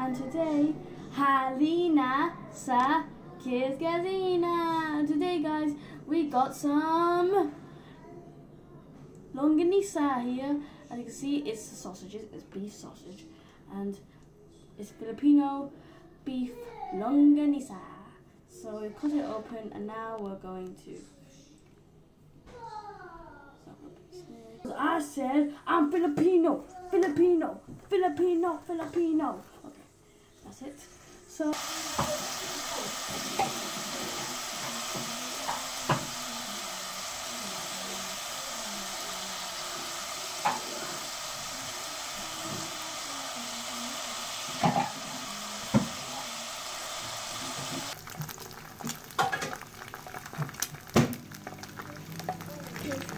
and today Halina sa Kids Gazina. Today guys we got some longanisa here. As you can see, it's the sausages, it's beef sausage, and it's Filipino beef longanisa. So we cut it open and now we're going to. I said I'm Filipino. Okay, that's it. So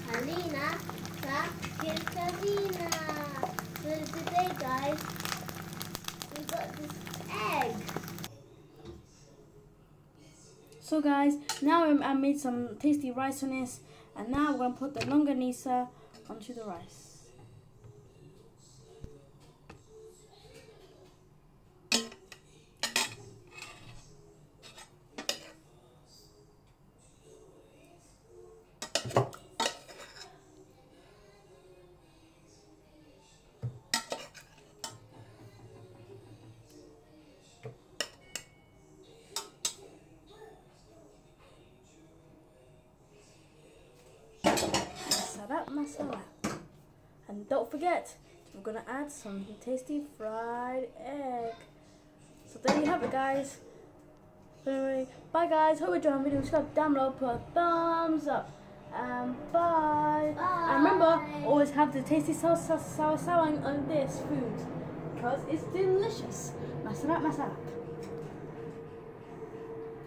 Halina sa Kids Gazina. So today guys, we got this egg. So guys, now I made some tasty rice on this, and now we're gonna put the longanisa onto the rice. Masala. And don't forget, we're gonna add some tasty fried egg. So there you have it guys. Anyway, bye guys, hope you enjoyed the video. Subscribe down below, put a thumbs up, and bye. And remember, always have the tasty sour on this food because it's delicious. Masarap.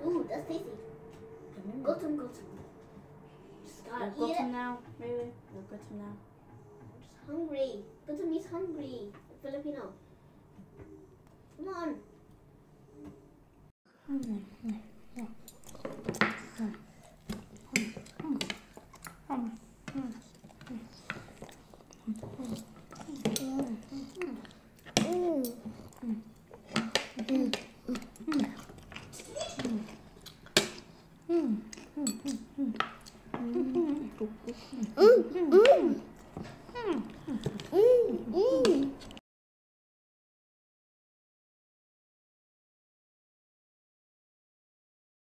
Ooh, that's tasty. Go to. Go to now, really? Go to now. I'm just hungry. Go to me's hungry. Filipino. Come on.